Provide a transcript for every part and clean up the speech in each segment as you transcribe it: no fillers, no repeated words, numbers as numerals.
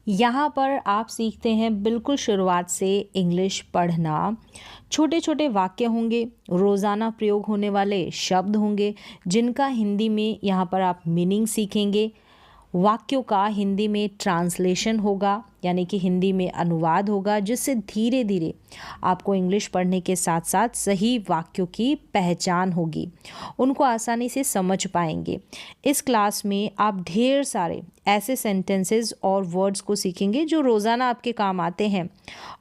यहाँ पर आप सीखते हैं बिल्कुल शुरुआत से इंग्लिश पढ़ना। छोटे छोटे वाक्य होंगे, रोज़ाना प्रयोग होने वाले शब्द होंगे जिनका हिंदी में यहाँ पर आप मीनिंग सीखेंगे। वाक्यों का हिंदी में ट्रांसलेशन होगा, यानी कि हिंदी में अनुवाद होगा, जिससे धीरे धीरे आपको इंग्लिश पढ़ने के साथ साथ सही वाक्यों की पहचान होगी, उनको आसानी से समझ पाएंगे। इस क्लास में आप ढेर सारे ऐसे सेंटेंसेस और वर्ड्स को सीखेंगे जो रोज़ाना आपके काम आते हैं,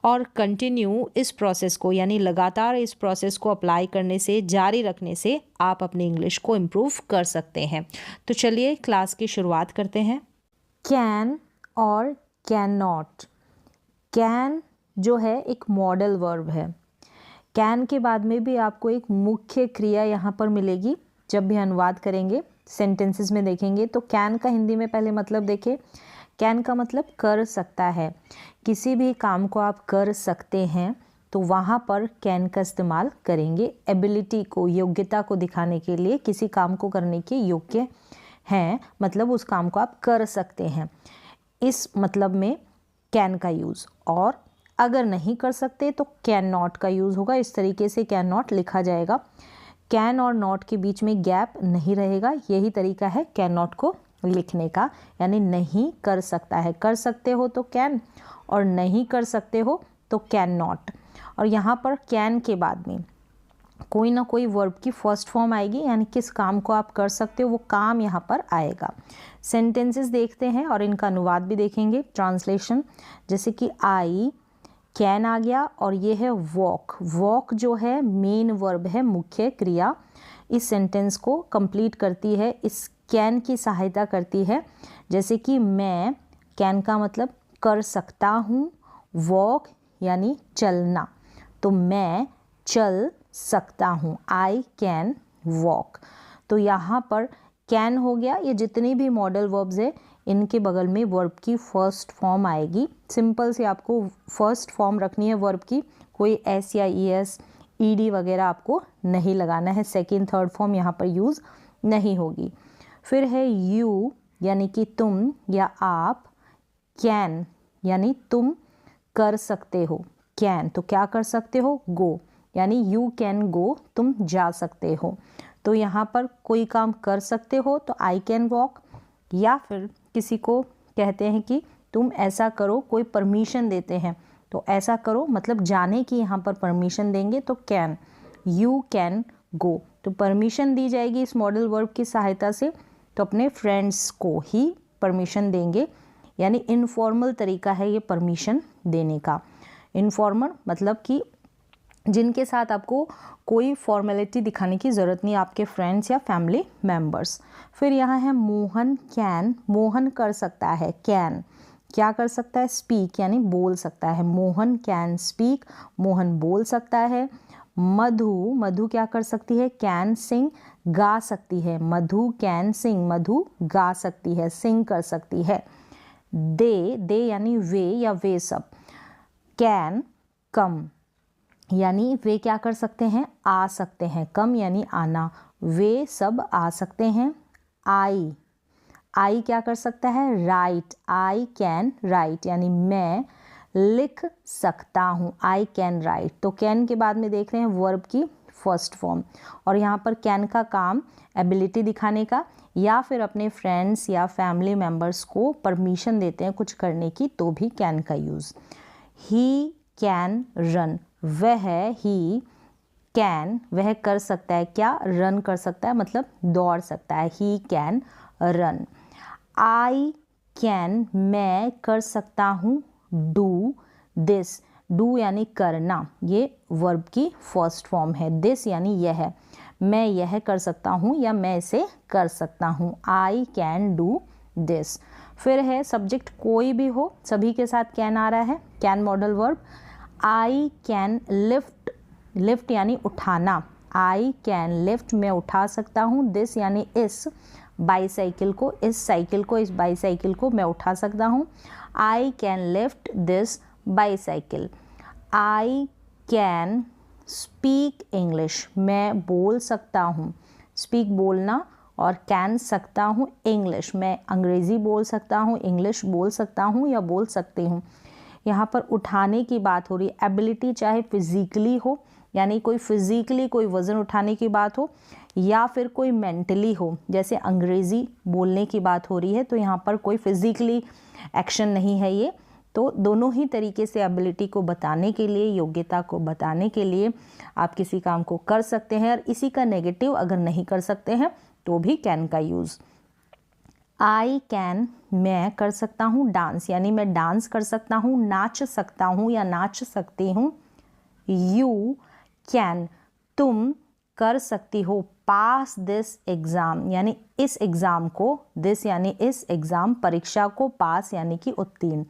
और कंटिन्यू इस प्रोसेस को, यानी लगातार इस प्रोसेस को अप्लाई करने से, जारी रखने से आप अपनी इंग्लिश को इम्प्रूव कर सकते हैं। तो चलिए क्लास की शुरुआत करते हैं। कैन और कैन नॉट। कैन जो है एक मॉडल वर्ब है। कैन के बाद में भी आपको एक मुख्य क्रिया यहाँ पर मिलेगी। जब भी अनुवाद करेंगे, सेंटेंसेस में देखेंगे तो कैन का हिंदी में पहले मतलब देखें। कैन का मतलब कर सकता है। किसी भी काम को आप कर सकते हैं तो वहाँ पर कैन का इस्तेमाल करेंगे। एबिलिटी को, योग्यता को दिखाने के लिए, किसी काम को करने के योग्य हैं, मतलब उस काम को आप कर सकते हैं, इस मतलब में कैन का यूज़। और अगर नहीं कर सकते तो कैन नॉट का यूज़ होगा। इस तरीके से कैन नॉट लिखा जाएगा। कैन और नॉट के बीच में गैप नहीं रहेगा। यही तरीका है कैन नॉट को लिखने का, यानी नहीं कर सकता है। कर सकते हो तो कैन, और नहीं कर सकते हो तो कैन नॉट। और यहाँ पर कैन के बाद में कोई ना कोई वर्ब की फर्स्ट फॉर्म आएगी, यानी किस काम को आप कर सकते हो वो काम यहाँ पर आएगा। सेंटेंसेस देखते हैं और इनका अनुवाद भी देखेंगे, ट्रांसलेशन। जैसे कि आई कैन आ गया, और ये है वॉक। वॉक जो है मेन वर्ब है, मुख्य क्रिया। इस सेंटेंस को कंप्लीट करती है, इस कैन की सहायता करती है। जैसे कि मैं, कैन का मतलब कर सकता हूँ, वॉक यानी चलना, तो मैं चल सकता हूँ, आई कैन वॉक। तो यहाँ पर कैन हो गया। ये जितनी भी मॉडल वर्ब्स है इनके बगल में वर्ब की फर्स्ट फॉर्म आएगी। सिंपल से आपको फर्स्ट फॉर्म रखनी है वर्ब की, कोई एस या ई एस, ई डी वगैरह आपको नहीं लगाना है। सेकंड थर्ड फॉर्म यहाँ पर यूज़ नहीं होगी। फिर है यू, यानी कि तुम या आप। कैन यानी तुम कर सकते हो। कैन तो क्या कर सकते हो, गो, यानी यू कैन गो, तुम जा सकते हो। तो यहाँ पर कोई काम कर सकते हो तो आई कैन वॉक, या फिर किसी को कहते हैं कि तुम ऐसा करो, कोई परमिशन देते हैं तो ऐसा करो, मतलब जाने की यहाँ पर परमिशन देंगे तो कैन, यू कैन गो। तो परमिशन दी जाएगी इस मॉडल वर्ब की सहायता से, तो अपने फ्रेंड्स को ही परमिशन देंगे, यानी इनफॉर्मल तरीका है ये परमिशन देने का। इनफॉर्मल मतलब कि जिनके साथ आपको कोई फॉर्मेलिटी दिखाने की ज़रूरत नहीं, आपके फ्रेंड्स या फैमिली मेम्बर्स। फिर यहाँ है मोहन कैन। मोहन कर सकता है। कैन क्या कर सकता है, स्पीक यानी बोल सकता है। मोहन कैन स्पीक, मोहन बोल सकता है। मधु, मधु क्या कर सकती है, कैन सिंग, गा सकती है। मधु कैन सिंग, मधु गा सकती है, सिंग कर सकती है। दे, दे यानी वे या वे सब। कैन कम, यानी वे क्या कर सकते हैं, आ सकते हैं। कम यानी आना, वे सब आ सकते हैं। आई, आई क्या कर सकता है, राइट, आई कैन राइट, यानी मैं लिख सकता हूँ, आई कैन राइट। तो कैन के बाद में देख रहे हैं वर्ब की फर्स्ट फॉर्म, और यहाँ पर कैन का काम एबिलिटी दिखाने का, या फिर अपने फ्रेंड्स या फैमिली मेम्बर्स को परमिशन देते हैं कुछ करने की, तो भी कैन का यूज़। ही कैन रन, वह, ही कैन वह कर सकता है, क्या, रन कर सकता है, मतलब दौड़ सकता है। He can run. I can मैं कर सकता हूँ डू दिस। डू यानी करना, ये वर्ब की फर्स्ट फॉर्म है। दिस यानी यह, मैं यह कर सकता हूँ या मैं इसे कर सकता हूँ। I can do this. फिर है सब्जेक्ट कोई भी हो, सभी के साथ कैन आ रहा है, can modal verb. I can lift, lift यानी उठाना, आई कैन लिफ्ट मैं उठा सकता हूँ। दिस यानी इस बाईसाइकिल को, इस साइकिल को, इस बाईसाइकिल को मैं उठा सकता हूँ। I can lift this bicycle. I can speak English, मैं बोल सकता हूँ। स्पीक बोलना, और कैन सकता हूँ इंग्लिश, मैं अंग्रेज़ी बोल सकता हूँ, इंग्लिश बोल सकता हूँ या बोल सकती हूँ। यहाँ पर उठाने की बात हो रही है। एबिलिटी चाहे फिजिकली हो, यानी कोई फिजिकली कोई वज़न उठाने की बात हो, या फिर कोई मेंटली हो, जैसे अंग्रेज़ी बोलने की बात हो रही है तो यहाँ पर कोई फिजिकली एक्शन नहीं है ये। तो दोनों ही तरीके से एबिलिटी को बताने के लिए, योग्यता को बताने के लिए आप किसी काम को कर सकते हैं। और इसी का नेगेटिव अगर नहीं कर सकते हैं तो भी कैन का यूज़। आई कैन, मैं कर सकता हूँ डांस, यानी मैं डांस कर सकता हूँ, नाच सकता हूँ या नाच सकती हूँ। यू कैन, तुम कर सकती हो पास दिस एग्ज़ाम, यानी इस एग्ज़ाम को, दिस यानी इस एग्ज़ाम, परीक्षा को, पास यानी कि उत्तीर्ण,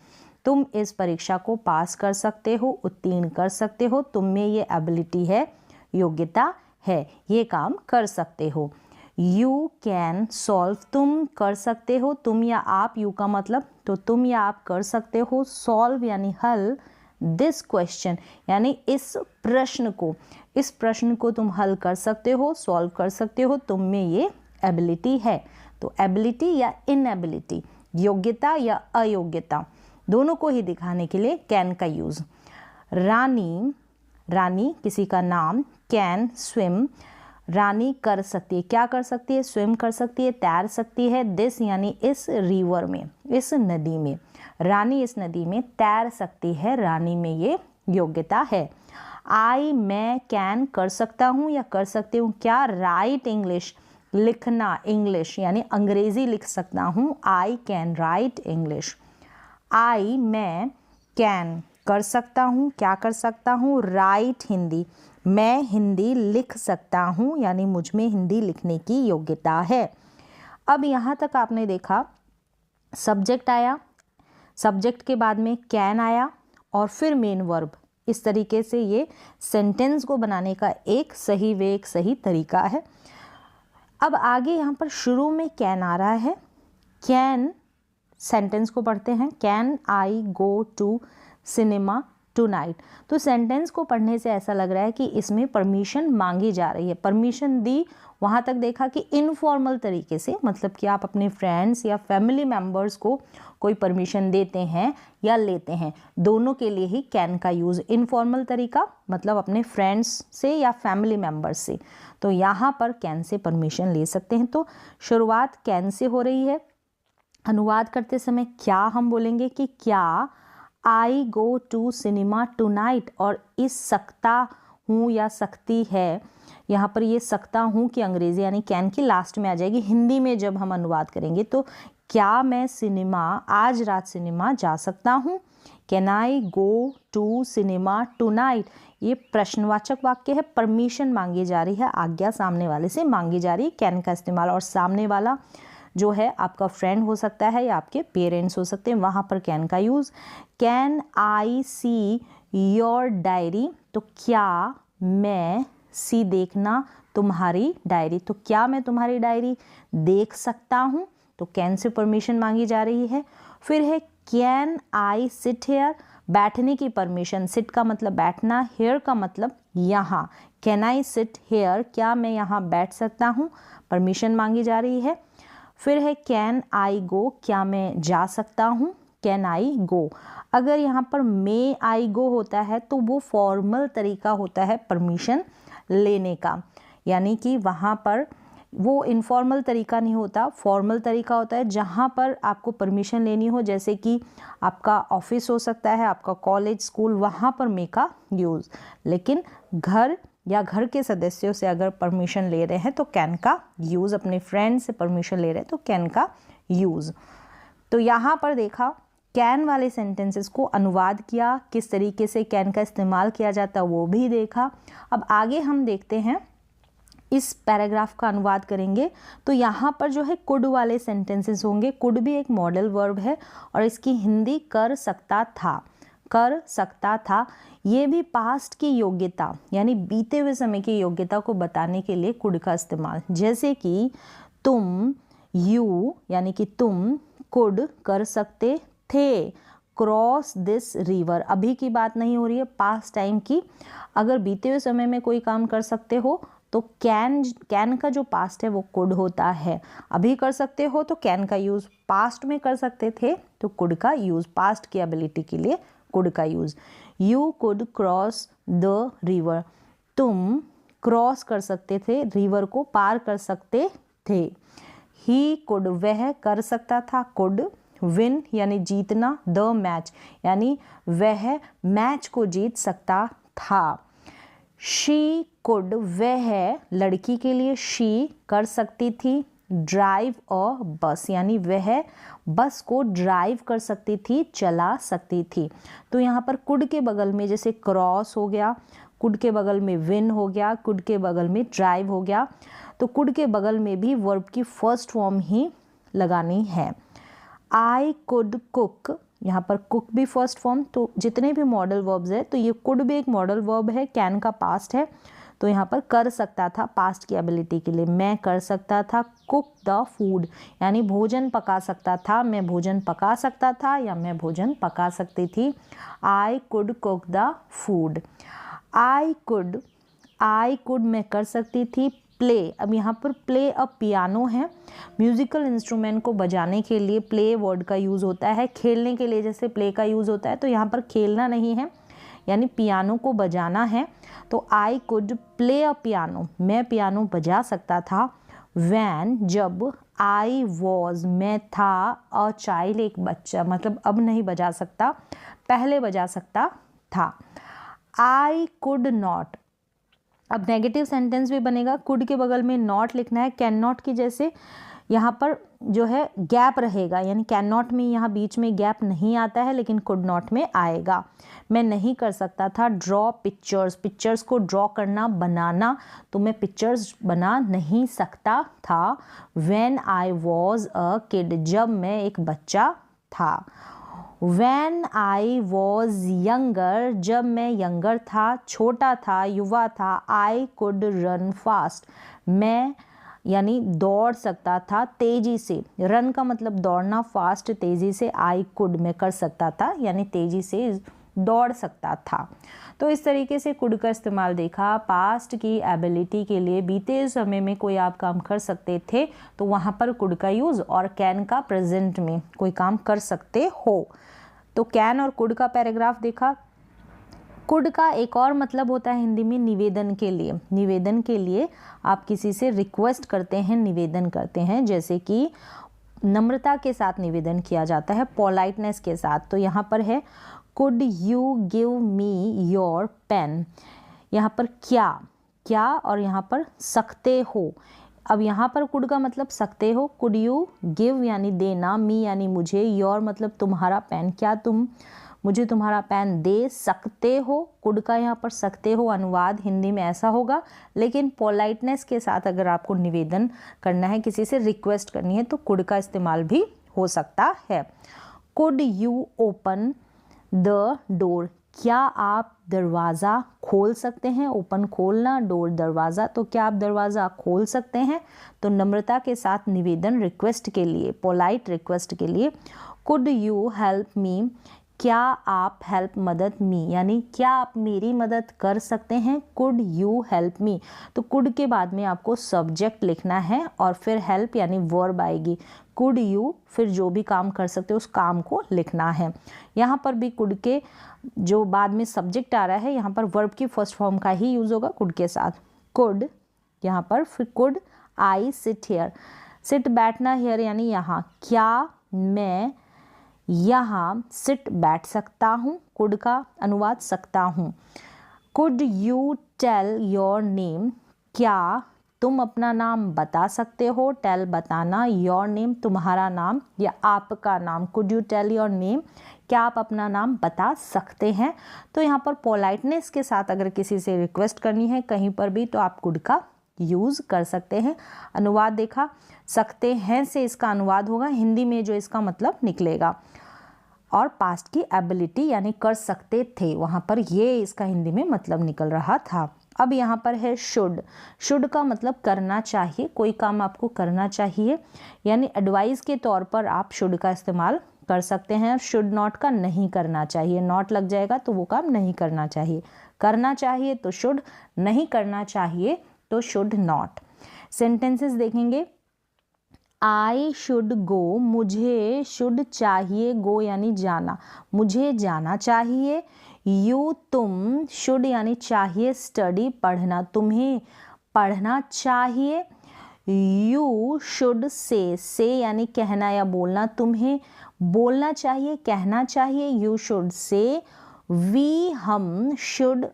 तुम इस परीक्षा को पास कर सकते हो, उत्तीर्ण कर सकते हो, तुम में ये एबिलिटी है, योग्यता है, ये काम कर सकते हो। यू कैन सॉल्व, तुम कर सकते हो, तुम या आप, यू का मतलब तो तुम या आप कर सकते हो, सॉल्व यानी हल, दिस क्वेश्चन यानी इस प्रश्न को, इस प्रश्न को तुम हल कर सकते हो, सॉल्व कर सकते हो, तुम में ये एबिलिटी है। तो एबिलिटी या इनएबिलिटी, योग्यता या अयोग्यता, दोनों को ही दिखाने के लिए कैन का यूज़। रानी, रानी किसी का नाम, कैन स्विम, रानी कर सकती है, क्या कर सकती है, स्विम कर सकती है, तैर सकती है, दिस यानी इस रिवर में, इस नदी में, रानी इस नदी में तैर सकती है, रानी में ये योग्यता है। आई, मैं कैन कर सकता हूँ या कर सकती हूँ क्या, राइट इंग्लिश, लिखना इंग्लिश, यानी अंग्रेज़ी लिख सकता हूँ, आई कैन राइट इंग्लिश। आई, मैं कैन कर सकता हूँ, क्या कर सकता हूँ, राइट हिंदी, मैं हिंदी लिख सकता हूँ, यानी मुझ में हिंदी लिखने की योग्यता है। अब यहाँ तक आपने देखा सब्जेक्ट आया, सब्जेक्ट के बाद में कैन आया और फिर मेन वर्ब। इस तरीके से ये सेंटेंस को बनाने का एक सही वे, एक सही तरीका है। अब आगे यहाँ पर शुरू में कैन आ रहा है, कैन, सेंटेंस को पढ़ते हैं, can I go to cinema tonight. तो सेंटेंस को पढ़ने से ऐसा लग रहा है कि इसमें परमिशन मांगी जा रही है, परमिशन दी, वहाँ तक देखा कि इनफॉर्मल तरीके से, मतलब कि आप अपने फ्रेंड्स या फैमिली मेम्बर्स को कोई परमिशन देते हैं या लेते हैं, दोनों के लिए ही कैन का यूज़। इनफॉर्मल तरीका मतलब अपने फ्रेंड्स से या फैमिली मेम्बर्स से, तो यहाँ पर कैन से परमिशन ले सकते हैं। तो शुरुआत कैन से हो रही है। अनुवाद करते समय क्या हम बोलेंगे कि क्या आई गो टू सिनेमा टुनाइट, और इस सकता हूँ या सकती है, यहाँ पर ये सकता हूँ कि अंग्रेज़ी यानी कैन की लास्ट में आ जाएगी। हिंदी में जब हम अनुवाद करेंगे तो क्या मैं सिनेमा, आज रात सिनेमा जा सकता हूँ, can I go to cinema tonight, ये प्रश्नवाचक वाक्य है, परमिशन मांगी जा रही है, आज्ञा सामने वाले से मांगी जा रही है, कैन का इस्तेमाल। और सामने वाला जो है आपका फ्रेंड हो सकता है या आपके पेरेंट्स हो सकते हैं, वहाँ पर कैन का use. Can I see your diary, तो क्या मैं, सी देखना, तुम्हारी डायरी, तो क्या मैं तुम्हारी डायरी देख सकता हूँ, तो कैन से परमिशन मांगी जा रही है। फिर है कैन आई सिट हेयर, बैठने की परमिशन, सिट का मतलब बैठना, हेयर का मतलब यहाँ, कैन आई सिट हेयर, क्या मैं यहाँ बैठ सकता हूँ, परमिशन मांगी जा रही है। फिर है कैन आई गो, क्या मैं जा सकता हूँ, कैन आई गो। अगर यहाँ पर मे आई गो होता है तो वो फॉर्मल तरीका होता है परमिशन लेने का, यानी कि वहाँ पर वो इनफॉर्मल तरीका नहीं होता, फॉर्मल तरीका होता है जहाँ पर आपको परमिशन लेनी हो, जैसे कि आपका ऑफिस हो सकता है, आपका कॉलेज, स्कूल, वहाँ पर मे का यूज़। लेकिन घर या घर के सदस्यों से अगर परमिशन ले रहे हैं तो कैन का यूज़, अपने फ्रेंड से परमिशन ले रहे हैं तो कैन का यूज़। तो यहाँ पर देखा कैन वाले सेंटेंसेस को अनुवाद किया, किस तरीके से कैन का इस्तेमाल किया जाता है वो भी देखा। अब आगे हम देखते हैं, इस पैराग्राफ का अनुवाद करेंगे तो यहाँ पर जो है कुड वाले सेंटेंसेस होंगे। कुड भी एक मॉडल वर्ब है और इसकी हिंदी कर सकता था, कर सकता था। ये भी पास्ट की योग्यता यानी बीते हुए समय की योग्यता को बताने के लिए कुड का इस्तेमाल, जैसे कि तुम, यू यानी कि तुम कुड कर सकते थे क्रॉस दिस रिवर, अभी की बात नहीं हो रही है, पास्ट टाइम की। अगर बीते हुए समय में कोई काम कर सकते हो तो कैन का जो पास्ट है वो कुड होता है। अभी कर सकते हो तो कैन का यूज़, पास्ट में कर सकते थे तो कुड का यूज़, पास्ट की एबिलिटी के लिए कुड का use. You could cross the river, तुम क्रॉस कर सकते थे, रिवर को पार कर सकते थे। ही कुड, वह कर सकता था, कुड विन यानी जीतना, द मैच यानी वह मैच को जीत सकता था। शी कुड, वह लड़की के लिए शी कर सकती थी, ड्राइव अ बस यानी वह बस को ड्राइव कर सकती थी, चला सकती थी। तो यहाँ पर कुड के बगल में जैसे क्रॉस हो गया, कुड के बगल में विन हो गया, कुड के बगल में ड्राइव हो गया, तो कुड के बगल में भी वर्ब की फर्स्ट फॉर्म ही लगानी है। आई कुड कुक, यहाँ पर कुक भी फर्स्ट फॉर्म, तो जितने भी मॉडल वर्ब्स है तो ये कुड भी एक मॉडल वर्ब है, कैन का पास्ट है, तो यहाँ पर कर सकता था पास्ट की एबिलिटी के लिए, मैं कर सकता था कुक द फूड यानी भोजन पका सकता था, मैं भोजन पका सकता था या मैं भोजन पका सकती थी। I could cook the food. I could मैं कर सकती थी प्ले, अब यहाँ पर प्ले अ पियानो है, म्यूजिकल इंस्ट्रूमेंट को बजाने के लिए प्ले वर्ड का यूज़ होता है, खेलने के लिए जैसे प्ले का यूज़ होता है, तो यहाँ पर खेलना नहीं है यानी पियानो को बजाना है, तो I could play a piano, मैं पियानो बजा सकता था। वैन, जब, आई वॉज, मैं था, अ चाइल्ड, एक बच्चा, मतलब अब नहीं बजा सकता, पहले बजा सकता था। आई कुड नॉट, अब नेगेटिव सेंटेंस भी बनेगा, कुड के बगल में नॉट लिखना है, कैन नॉट की जैसे यहाँ पर जो है गैप रहेगा, यानी कैन नॉट में यहाँ बीच में गैप नहीं आता है लेकिन कुड नॉट में आएगा। मैं नहीं कर सकता था ड्रॉ पिक्चर्स, पिक्चर्स को ड्रॉ करना, बनाना, तो मैं पिक्चर्स बना नहीं सकता था। When I was a kid, जब मैं एक बच्चा था। When I was younger, जब मैं यंगर था, छोटा था, युवा था, I could run fast, मैं यानी दौड़ सकता था तेजी से, रन का मतलब दौड़ना, फास्ट तेजी से, I could मैं कर सकता था यानी तेजी से दौड़ सकता था। तो इस तरीके से कुड का इस्तेमाल देखा, पास्ट की एबिलिटी के लिए, बीते समय में कोई आप काम कर सकते थे तो वहाँ पर कुड का यूज़, और कैन का प्रेजेंट में कोई काम कर सकते हो। तो कैन और कुड का पैराग्राफ देखा। कुड का एक और मतलब होता है हिंदी में निवेदन के लिए, निवेदन के लिए आप किसी से रिक्वेस्ट करते हैं, निवेदन करते हैं, जैसे कि नम्रता के साथ निवेदन किया जाता है, पोलाइटनेस के साथ। तो यहाँ पर है could you give me your pen, यहाँ पर क्या और यहाँ पर सकते हो। अब यहाँ पर कुड का मतलब सकते हो, कुड यू गिव यानी देना, मी यानी मुझे, योर मतलब तुम्हारा पेन, क्या तुम मुझे तुम्हारा पेन दे सकते हो। कुड का यहाँ पर सकते हो अनुवाद हिंदी में ऐसा होगा, लेकिन पोलाइटनेस के साथ अगर आपको निवेदन करना है, किसी से रिक्वेस्ट करनी है, तो कुड का इस्तेमाल भी हो सकता है। Could you open the door, क्या आप दरवाज़ा खोल सकते हैं, ओपन खोलना, डोर दरवाज़ा, तो क्या आप दरवाज़ा खोल सकते हैं। तो नम्रता के साथ निवेदन, रिक्वेस्ट के लिए, पोलाइट रिक्वेस्ट के लिए। कुड यू हेल्प मी, क्या आप हेल्प मदद मी यानी क्या आप मेरी मदद कर सकते हैं। कुड यू हेल्प मी, तो कुड के बाद में आपको सब्जेक्ट लिखना है और फिर हेल्प यानी वर्ब आएगी। कुड यू, फिर जो भी काम कर सकते हो उस काम को लिखना है। यहाँ पर भी कुड के जो बाद में सब्जेक्ट आ रहा है, यहाँ पर वर्ब की फर्स्ट फॉर्म का ही यूज़ होगा कुड के साथ। कुड, यहाँ पर फिर could I sit here, sit बैठना, हियर यानी यहाँ, क्या मैं यहाँ सिट बैठ सकता हूँ, कुड का अनुवाद सकता हूँ। Could you tell your name, क्या तुम अपना नाम बता सकते हो, टेल बताना, योर नेम तुम्हारा नाम या आपका नाम। Could you tell your name, क्या आप अपना नाम बता सकते हैं। तो यहाँ पर पोलाइटनेस के साथ अगर किसी से रिक्वेस्ट करनी है कहीं पर भी, तो आप कुड का यूज़ कर सकते हैं। अनुवाद देखा, सकते हैं से इसका अनुवाद होगा, हिंदी में जो इसका मतलब निकलेगा, और पास्ट की एबिलिटी यानी कर सकते थे, वहाँ पर ये इसका हिंदी में मतलब निकल रहा था। अब यहाँ पर है शुड, शुड का मतलब करना चाहिए, कोई काम आपको करना चाहिए, यानी एडवाइस के तौर पर आप शुड का इस्तेमाल कर सकते हैं। शुड नॉट का नहीं करना चाहिए, नॉट लग जाएगा तो वो काम नहीं करना चाहिए। करना चाहिए तो शुड, नहीं करना चाहिए तो शुड नॉट। सेंटेंसेस देखेंगे, आई शुड गो, मुझे शुड चाहिए, गो यानी जाना, मुझे जाना चाहिए। यू तुम, शुड यानी चाहिए, स्टडी पढ़ना, तुम्हें पढ़ना चाहिए। यू शुड से यानी कहना या बोलना, तुम्हें बोलना चाहिए, कहना चाहिए। You should say. वी हम, शुड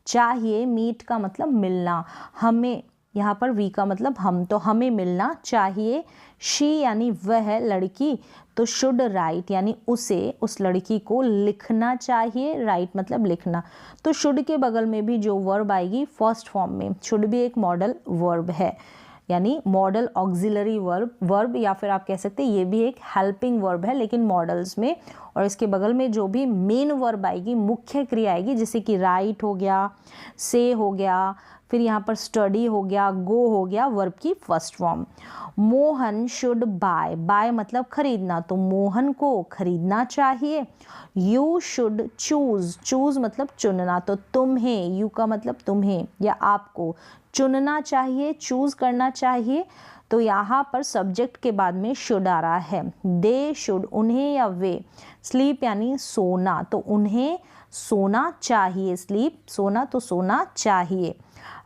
चाहिए, मीट का मतलब मिलना, हमें, यहाँ पर वी का मतलब हम, तो हमें मिलना चाहिए। शी यानी वह लड़की, तो शुड राइट यानी उसे, उस लड़की को लिखना चाहिए, राइट मतलब लिखना। तो शुड के बगल में भी जो वर्ब आएगी फर्स्ट फॉर्म में, शुड भी एक मॉडल वर्ब है, यानी मॉडल ऑक्सिलरी वर्ब या फिर आप कह सकते हैं ये भी एक हेल्पिंग वर्ब है लेकिन मॉडल्स में। और इसके बगल में जो भी मेन वर्ब आएगी, मुख्य क्रिया आएगी, जैसे कि राइट हो गया, से हो गया, फिर यहाँ पर स्टडी हो गया, गो हो गया, वर्ब की first form. Mohan should buy, buy मतलब खरीदना, तो मोहन को खरीदना चाहिए। यू शुड चूज, चूज मतलब चुनना, तो तुम्हें, यू का मतलब तुम्हें या आपको चुनना चाहिए, चूज करना चाहिए। तो यहाँ पर सब्जेक्ट के बाद में शुड आ रहा है। दे शुड, उन्हें या वे। स्लीप यानी सोना, तो उन्हें सोना चाहिए, स्लीप सोना, तो सोना चाहिए।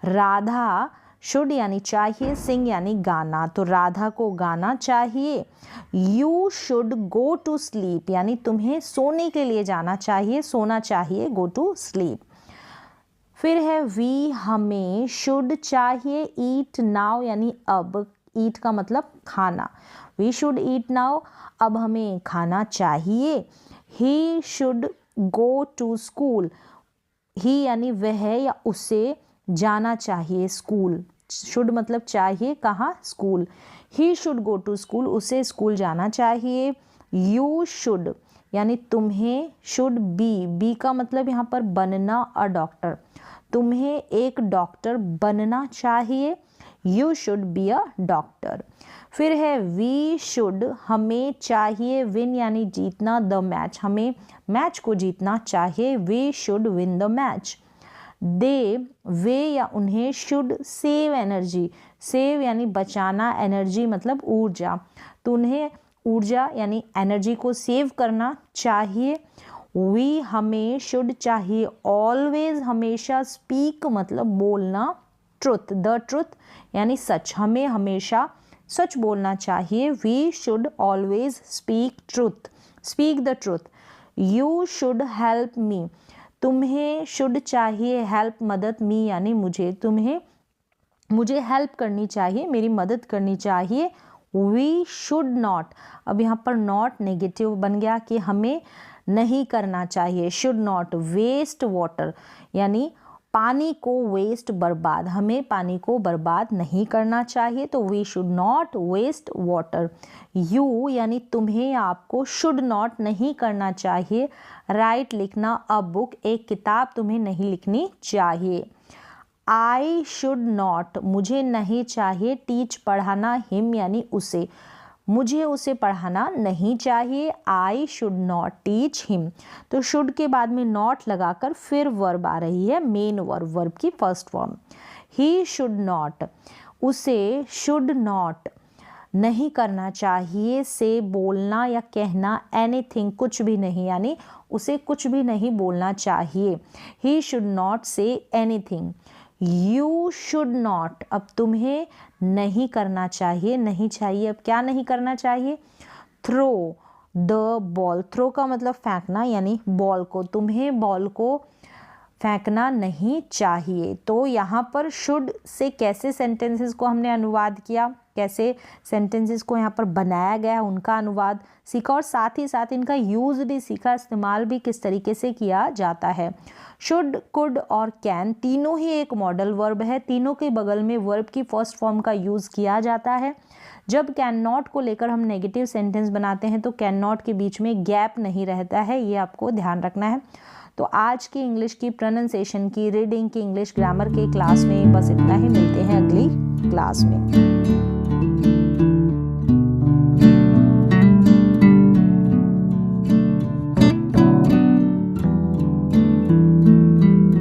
राधा शुड यानी चाहिए, सिंग यानी गाना, तो राधा को गाना चाहिए। You should go to sleep यानी तुम्हें सोने के लिए जाना चाहिए, सोना चाहिए, गो टू स्लीप। फिर है वी हमें, शुड चाहिए, ईट नाउ यानी अब, ईट का मतलब खाना, वी शुड ईट नाउ, अब हमें खाना चाहिए। He should go to school, he यानी वह या उसे जाना चाहिए स्कूल, शुड मतलब चाहिए, कहाँ, school. He should go to school, उसे स्कूल जाना चाहिए। यू शुड यानी तुम्हें, शुड बी का मतलब यहाँ पर बनना, अ डॉक्टर, तुम्हें एक डॉक्टर बनना चाहिए। You should be a doctor. फिर है वी शुड, हमें चाहिए, विन यानी जीतना, द मैच, हमें मैच को जीतना चाहिए। We should win the match. They वे या उन्हें शुड सेव एनर्जी, सेव यानी बचाना, एनर्जी मतलब ऊर्जा, तो उन्हें ऊर्जा यानी एनर्जी को सेव करना चाहिए। वी हमें शुड चाहिए, ऑलवेज हमेशा, स्पीक मतलब बोलना, ट्रुथ द ट्रुथ यानी सच, हमें हमेशा सच बोलना चाहिए। We should always speak truth, speak the truth. You should help me, तुम्हें शुड चाहिए, हेल्प मदद, मी यानी मुझे, तुम्हें मुझे हेल्प करनी चाहिए, मेरी मदद करनी चाहिए। वी शुड नॉट, अब यहाँ पर नॉट नेगेटिव बन गया कि हमें नहीं करना चाहिए। शुड नॉट वेस्ट वाटर यानी पानी को वेस्ट, बर्बाद, हमें पानी को बर्बाद नहीं करना चाहिए, तो we should not waste water. You यानी तुम्हें या आपको शुड नॉट नहीं करना चाहिए, राइट लिखना, अ बुक एक किताब तुम्हें नहीं लिखनी चाहिए। आई शुड नॉट मुझे नहीं चाहिए, टीच पढ़ाना, हिम यानी उसे, मुझे उसे पढ़ाना नहीं चाहिए। I should not teach him, तो शुड के बाद में नॉट लगाकर फिर वर्ब आ रही है, मेन वर्ब, वर्ब की first form. He should not, उसे शुड नॉट नहीं करना चाहिए, से बोलना या कहना, एनीथिंग कुछ भी नहीं यानी उसे कुछ भी नहीं बोलना चाहिए। He should not say anything. You should not, अब तुम्हें नहीं करना चाहिए, नहीं चाहिए, अब क्या नहीं करना चाहिए, थ्रो द बॉल, थ्रो का मतलब फेंकना यानी बॉल को, तुम्हें बॉल को फेंकना नहीं चाहिए। तो यहाँ पर शुड से कैसे सेंटेंसेस को हमने अनुवाद किया, कैसे सेंटेंसेस को यहाँ पर बनाया गया, उनका अनुवाद सीखा और साथ ही साथ इनका यूज़ भी सीखा, इस्तेमाल भी किस तरीके से किया जाता है। शुड, कुड और कैन तीनों ही एक मॉडल वर्ब है, तीनों के बगल में वर्ब की फर्स्ट फॉर्म का यूज़ किया जाता है। जब कैन नॉट को लेकर हम नेगेटिव सेंटेंस बनाते हैं तो कैन नॉट के बीच में गैप नहीं रहता है, ये आपको ध्यान रखना है। तो आज की इंग्लिश की प्रोनाउंसिएशन की, रीडिंग की, इंग्लिश ग्रामर के क्लास में बस इतना ही, मिलते हैं अगली क्लास में।